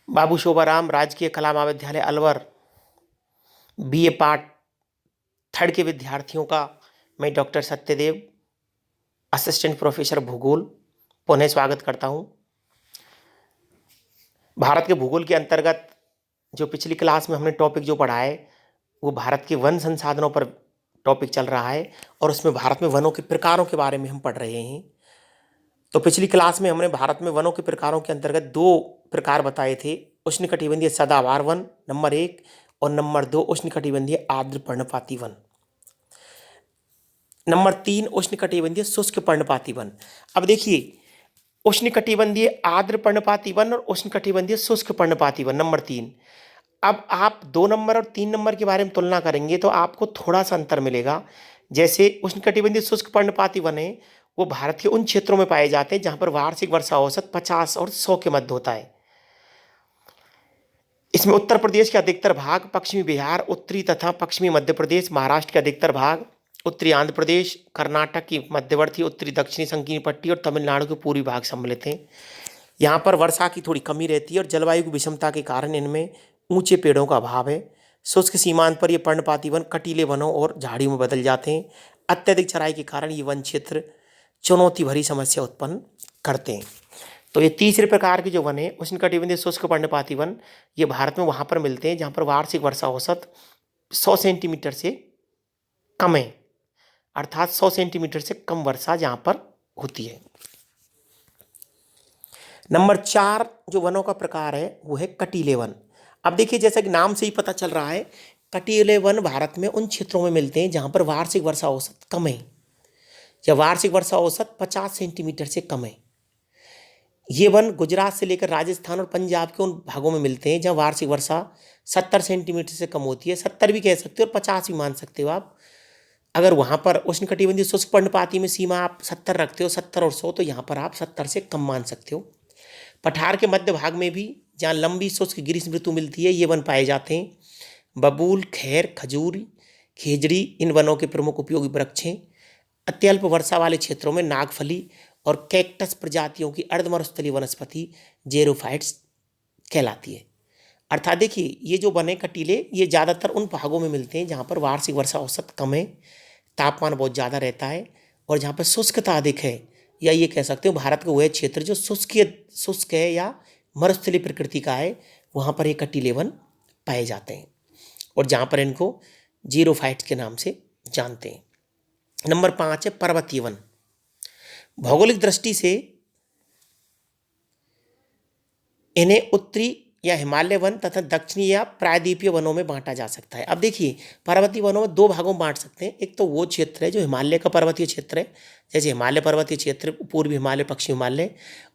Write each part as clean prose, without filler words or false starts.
बाबू शोभाराम राजकीय कला महाविद्यालय अलवर बीए पार्ट थर्ड के विद्यार्थियों का मैं डॉक्टर सत्यदेव असिस्टेंट प्रोफेसर भूगोल पुनः स्वागत करता हूं। भारत के भूगोल के अंतर्गत जो पिछली क्लास में हमने टॉपिक जो पढ़ा है वो भारत के वन संसाधनों पर टॉपिक चल रहा है और उसमें भारत में वनों के प्रकारों के बारे में हम पढ़ रहे हैं। तो पिछली क्लास में हमने भारत में वनों के प्रकारों के अंतर्गत दो प्रकार बताए थे, उष्णकटिबंधीय सदाबहार वन नंबर 1 और नंबर 2 उष्णकटिबंधीय आर्द्र पर्णपाती वन, नंबर 3 उष्णकटिबंधीय शुष्क पर्णपाती वन। अब देखिए उष्णकटिबंधीय आर्द्र पर्णपाती वन और उष्णकटिबंधीय शुष्क पर्णपाती वन नंबर 3। अब आप 2 नंबर और 3 नंबर के बारे में तुलना करेंगे तो आपको थोड़ा सा अंतर मिलेगा। जैसे उष्णकटिबंधीय शुष्क पर्णपाती वन है वो भारत के उन क्षेत्रों में पाए जाते हैं जहां पर वार्षिक वर्षा औसत 50 और 100 के मध्य होता है। इसमें उत्तर प्रदेश के अधिकतर भाग, पश्चिमी बिहार, उत्तरी तथा पश्चिमी मध्य प्रदेश, महाराष्ट्र के अधिकतर भाग, उत्तरी आंध्र प्रदेश, कर्नाटक की मध्यवर्ती, उत्तरी दक्षिणी संकीर्ण पट्टी और तमिलनाडु के पूर्वी भाग सम्मिलित हैं। यहाँ पर वर्षा की थोड़ी कमी रहती है और जलवायु की विषमता के कारण इनमें ऊंचे पेड़ों का अभाव है। शुष्क सीमांत पर ये पर्णपाती वन कटीले वनों और झाड़ियों में बदल जाते हैं। अत्यधिक चराई के कारण ये वन क्षेत्र चुनौती भरी समस्या उत्पन्न करते हैं। तो ये तीसरे प्रकार के जो वन है उष्णकटिबंधीय शुष्क पर्णपाती वन, ये भारत में वहाँ पर मिलते हैं जहाँ पर वार्षिक वर्षा औसत 100 सेंटीमीटर से कम है, अर्थात 100 सेंटीमीटर से कम वर्षा जहाँ पर होती है। नंबर 4 जो वनों का प्रकार है वो है कटीले वन। अब देखिए जैसा कि नाम से ही पता चल रहा है, कटीले वन भारत में उन क्षेत्रों में मिलते हैं जहाँ पर वार्षिक वर्षा औसत कम है या वार्षिक वर्षा औसत 50 सेंटीमीटर से कम है। ये वन गुजरात से लेकर राजस्थान और पंजाब के उन भागों में मिलते हैं जहाँ वार्षिक वर्षा 70 सेंटीमीटर से कम होती है। 70 भी कह सकते हो और 50 भी मान सकते हो आप। अगर वहाँ पर उष्णकटिबंधीय शुष्क पर्णपाती में सीमा आप 70 रखते हो, 70 और 100, तो यहाँ पर आप 70 से कम मान सकते हो। पठार के मध्य भाग में भी जहाँ लंबी शुष्क ग्रीष्म ऋतु मिलती है ये वन पाए जाते हैं। बबूल, खैर, खजूर, खेजड़ी इन वनों के प्रमुख उपयोगी वृक्ष हैं। अत्यल्प वर्षा वाले क्षेत्रों में नागफली और कैक्टस प्रजातियों की अर्धमरुस्थलीय वनस्पति जेरोफाइट्स कहलाती है। अर्थात देखिए ये जो वन है कटीले, ये ज़्यादातर उन भागों में मिलते हैं जहाँ पर वार्षिक वर्षा औसत कम है, तापमान बहुत ज़्यादा रहता है और जहाँ पर शुष्कता अधिक है, या ये कह सकते हो भारत का वह क्षेत्र जो शुष्क है या मरुस्थलीय प्रकृति का है, वहाँ पर ये कटीले वन पाए जाते हैं और जहाँ पर इनको जीरोफाइट्स के नाम से जानते हैं। नंबर 5 है पर्वतीय वन। भौगोलिक दृष्टि से इन्हें उत्तरी या हिमालय वन तथा दक्षिणी या प्रायद्वीपीय वनों में बांटा जा सकता है। अब देखिए पर्वतीय वनों में 2 भागों में बांट सकते हैं। एक तो वो क्षेत्र है जो हिमालय का पर्वतीय क्षेत्र है, जैसे हिमालय पर्वतीय क्षेत्र, पूर्वी हिमालय, पश्चिमी हिमालय,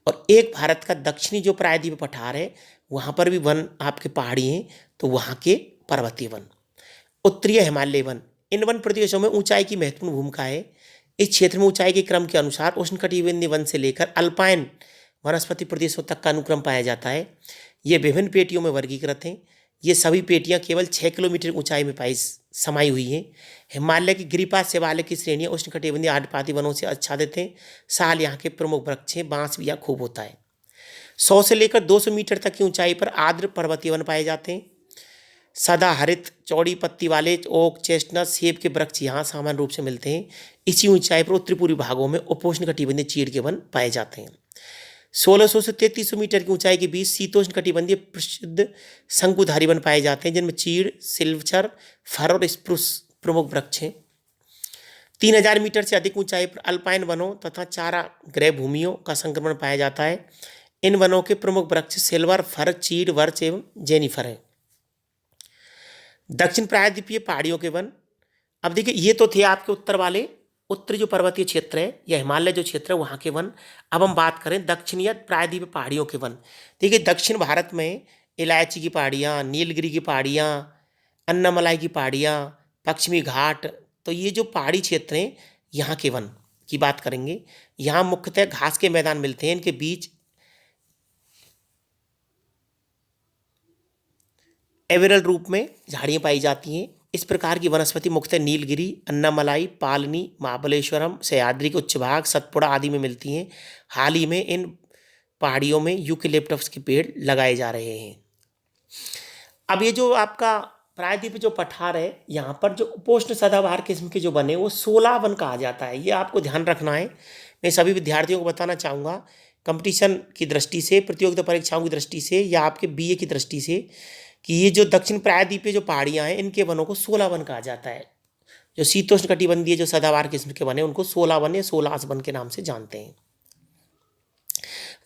और एक भारत का दक्षिणी जो प्रायद्वीपीय पठार है वहाँ पर भी वन आपके पहाड़ी हैं, तो वहाँ के पर्वतीय वन। उत्तरीय हिमालय वन, इन वन प्रदेशों में ऊंचाई की महत्वपूर्ण भूमिका है। इस क्षेत्र में ऊंचाई के क्रम के अनुसार उष्णकटिबंधीय वन से लेकर अल्पाइन वनस्पति प्रदेशों तक का अनुक्रम पाया जाता है। ये विभिन्न पेटियों में वर्गीकृत हैं। ये सभी पेटियां केवल 6 किलोमीटर ऊंचाई में समाई हुई हैं। हिमालय की गिरिपा शिवालय की श्रेणियां उष्णकटिबंधीय आर्द्रपाती वनों से आच्छादित हैं। साल यहाँ के प्रमुख वृक्ष हैं, बांस भी यहाँ खूब होता है। 100 से लेकर 200 मीटर तक की ऊंचाई पर आर्द्र पर्वतीय वन पाए जाते हैं। सदा हरित चौड़ी पत्ती वाले ओक, चेस्टनट, सेब के वृक्ष यहाँ सामान्य रूप से मिलते हैं। इसी ऊंचाई पर उत्तरी पूर्वी भागों में उपोष्णकटिबंधीय चीड़ के वन पाए जाते हैं। 1600 से 3300 मीटर की ऊंचाई के बीच शीतोष्णकटिबंधीय प्रसिद्ध शंकुधारी वन पाए जाते हैं जिनमें चीड़, सिल्वचर, फर और स्प्रूस प्रमुख वृक्ष हैं। 3000 मीटर से अधिक ऊंचाई पर अल्पाइन वनों तथा चारागाह भूमियों का संक्रमण पाया जाता है। इन वनों के प्रमुख वृक्ष सिल्वर, फर, चीड़, वर्च एवं जेनिफर है। दक्षिण प्रायद्वीपीय पहाड़ियों के वन। अब देखिए ये तो थे आपके उत्तर वाले, उत्तरी जो पर्वतीय क्षेत्र है या हिमालय जो क्षेत्र है वहाँ के वन। अब हम बात करें दक्षिण या प्रायद्वीपीय पहाड़ियों के वन। देखिए दक्षिण भारत में इलायची की पहाड़ियाँ, नीलगिरी की पहाड़ियाँ, अन्नामलाई की पहाड़ियाँ, पश्चिमी घाट, तो ये जो पहाड़ी क्षेत्र हैं यहाँ के वन की बात करेंगे। यहाँ मुख्यतः घास के मैदान मिलते हैं, इनके बीच एविरल रूप में झाड़ियाँ पाई जाती हैं। इस प्रकार की वनस्पति मुख्यतः नीलगिरी, अन्नामलाई, पालनी, महाबलेश्वरम, सह्याद्री के उच्च भाग, सतपुड़ा आदि में मिलती हैं। हाल ही में इन पहाड़ियों में यूकेलिप्टस के पेड़ लगाए जा रहे हैं। अब ये जो आपका प्रायद्वीप जो पठार है, यहाँ पर जो उपोष्ण सदाबहार किस्म के जो बने वो 16 वन कहा जाता है। ये आपको ध्यान रखना है। मैं सभी विद्यार्थियों को बताना चाहूँगा कंपटीशन की दृष्टि से, प्रतियोगिता परीक्षाओं की दृष्टि से या आपके बीए की दृष्टि से, कि ये जो दक्षिण प्रायद्वीपीय जो पहाड़ियाँ हैं इनके वनों को 16 वन कहा जाता है। जो शीतोष्ण कटिबंधीय जो सदाबहार किस्म के वन है उनको 16 वन या 16 वन के नाम से जानते हैं।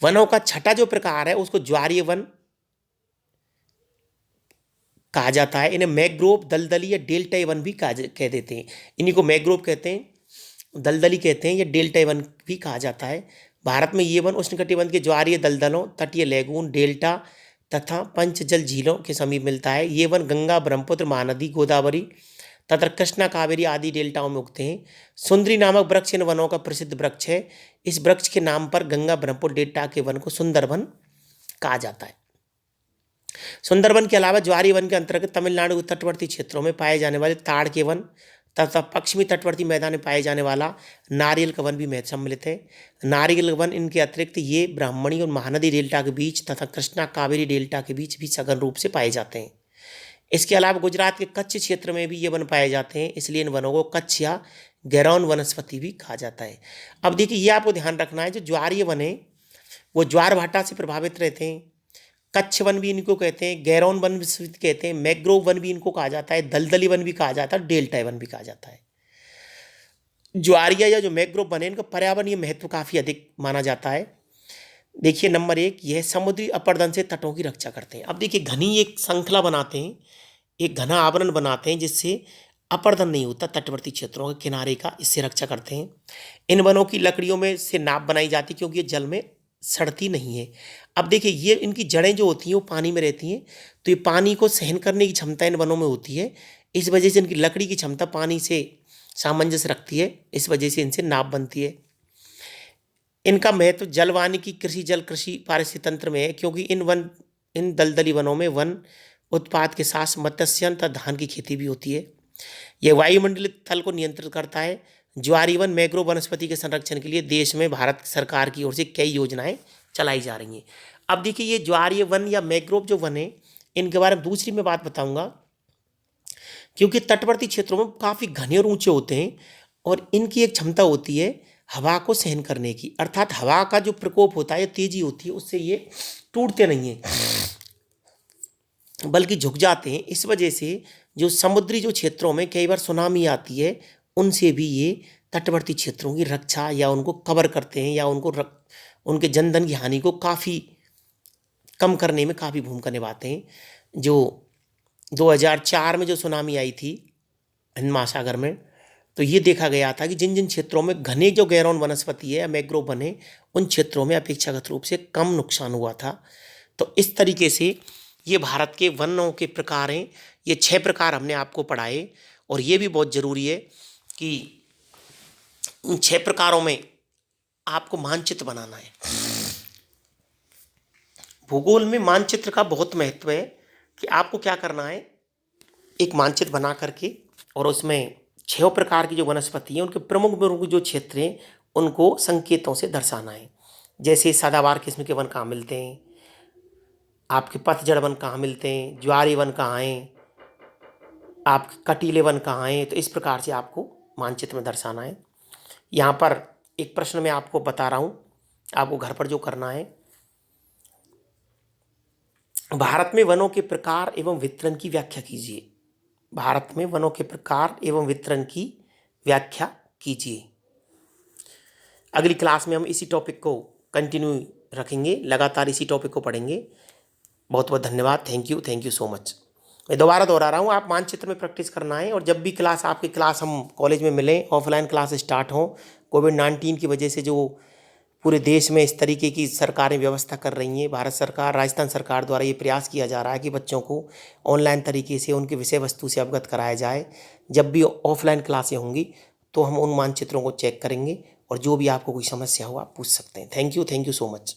वनों का छठा जो प्रकार है उसको ज्वारीय वन कहा जाता है। इन्हें मैग्रोव, दलदली या डेल्टाई वन भी कह देते हैं। इन्हीं को मैग्रोव कहते हैं, दलदली कहते हैं या डेल्टाई वन भी कहा जाता है। भारत में ये वन उष्णकटिबंध के ज्वारीय दलदलों, तटीय लैगून, डेल्टा तथा पंचजल झीलों के समीप मिलता है। ये वन गंगा, ब्रह्मपुत्र, महानदी, गोदावरी तथा कृष्णा, कावेरी आदि डेल्टाओं में उगते हैं। सुंदरी नामक वृक्ष इन वनों का प्रसिद्ध वृक्ष है। इस वृक्ष के नाम पर गंगा ब्रह्मपुत्र डेल्टा के वन को सुंदरवन कहा जाता है। सुंदरवन के अलावा ज्वारीय वन के अंतर्गत तमिलनाडु के तटवर्ती क्षेत्रों में पाए जाने वाले ताड़ के वन तथा पश्चिमी तटवर्ती मैदान में पाए जाने वाला नारियल का वन भी सम्मिलित है। नारियल वन इनके अतिरिक्त ये ब्राह्मणी और महानदी डेल्टा के बीच तथा कृष्णा कावेरी डेल्टा के बीच भी सघन रूप से पाए जाते हैं। इसके अलावा गुजरात के कच्छ क्षेत्र में भी ये वन पाए जाते हैं, इसलिए इन वनों को कच्छ या गैरौन वनस्पति भी कहा जाता है। अब देखिए, ये आपको ध्यान रखना है, जो ज्वारीय वन है वो ज्वार भाटा से प्रभावित रहते हैं। कच्छ वन भी इनको कहते हैं, गैरौन वन भी कहते हैं, मैग्रोव वन भी इनको कहा जाता है, दलदली वन भी कहा जाता है, डेल्टा वन भी कहा जाता है। ज्वारीय या जो मैग्रोव वन है इनका पर्यावरणीय महत्व काफ़ी अधिक माना जाता है। देखिए, नंबर 1, यह समुद्री अपरदन से तटों की रक्षा करते हैं। अब देखिए, घनी एक श्रृंखला बनाते हैं, एक घना आवरण बनाते हैं जिससे अपरदन नहीं होता तटवर्ती क्षेत्रों के किनारे का, इससे रक्षा करते हैं। इन वनों की लकड़ियों में से नाव बनाई जाती है क्योंकि ये जल में सड़ती नहीं है। अब देखिए, ये इनकी जड़ें जो होती हैं वो पानी में रहती हैं, तो ये पानी को सहन करने की क्षमता इन वनों में होती है। इस वजह से इनकी लकड़ी की क्षमता पानी से सामंजस्य रखती है, इस वजह से इनसे नाव बनती है। इनका महत्व जलवानिकी, कृषि, जल कृषि, पारिस्थितिकी तंत्र में है क्योंकि इन दलदली वनों में वन उत्पाद के साथ मत्स्यन तथा धान की खेती भी होती है। यह वायुमंडलीय तल को नियंत्रित करता है। ज्वारीय वन, मैग्रोव वनस्पति के संरक्षण के लिए देश में भारत सरकार की ओर से कई योजनाएं चलाई जा रही हैं। अब देखिए, ये ज्वारीय वन या मैग्रोव जो वन है इनके बारे में दूसरी मैं बात बताऊंगा, क्योंकि तटवर्ती क्षेत्रों में काफ़ी घने और ऊंचे होते हैं और इनकी एक क्षमता होती है हवा को सहन करने की, अर्थात हवा का जो प्रकोप होता है, तेजी होती है, उससे ये टूटते नहीं हैं बल्कि झुक जाते हैं। इस वजह से जो समुद्री जो क्षेत्रों में कई बार सुनामी आती है, उनसे भी ये तटवर्ती क्षेत्रों की रक्षा या उनको कवर करते हैं या उनके जनधन की हानि को काफ़ी कम करने में काफ़ी भूमिका निभाते हैं। जो 2004 में जो सुनामी आई थी हिंद महासागर में, तो ये देखा गया था कि जिन जिन क्षेत्रों में घने जो गैरौन वनस्पति है या मैग्रोव वन है, उन क्षेत्रों में अपेक्षाकृत रूप से कम नुकसान हुआ था। तो इस तरीके से ये भारत के वनों के प्रकार हैं। ये 6 प्रकार हमने आपको पढ़ाए और ये भी बहुत ज़रूरी है कि इन 6 प्रकारों में आपको मानचित्र बनाना है। भूगोल में मानचित्र का बहुत महत्व है कि आपको क्या करना है, एक मानचित्र बना करके और उसमें 6 प्रकार की जो वनस्पति हैं उनके प्रमुख प्रमुख जो क्षेत्र हैं उनको संकेतों से दर्शाना है। जैसे सदाबहार किस्म के वन कहाँ मिलते हैं, आपके पतझड़ वन कहाँ मिलते हैं, ज्वारीय वन कहाँ हैं, आपके कटीले वन कहाँ हैं। तो इस प्रकार से आपको मानचित्र में दर्शाना है। यहाँ पर एक प्रश्न मैं आपको बता रहा हूँ, आपको घर पर जो करना है, भारत में वनों के प्रकार एवं वितरण की व्याख्या कीजिए। भारत में वनों के प्रकार एवं वितरण की व्याख्या कीजिए। अगली क्लास में हम इसी टॉपिक को कंटिन्यू रखेंगे, लगातार इसी टॉपिक को पढ़ेंगे। बहुत बहुत धन्यवाद। Thank you so much. मैं दोबारा दोहरा रहा हूँ, आप मानचित्र में प्रैक्टिस करना है और जब भी आपकी क्लास हम कॉलेज में मिलें, ऑफलाइन क्लास स्टार्ट हों, कोविड-19 की वजह से जो पूरे देश में इस तरीके की सरकारें व्यवस्था कर रही हैं, भारत सरकार, राजस्थान सरकार द्वारा ये प्रयास किया जा रहा है कि बच्चों को ऑनलाइन तरीके से उनके विषय वस्तु से अवगत कराया जाए। जब भी ऑफलाइन क्लासें होंगी तो हम उन मानचित्रों को चेक करेंगे और जो भी आपको कोई समस्या हो आप पूछ सकते हैं। Thank you so much.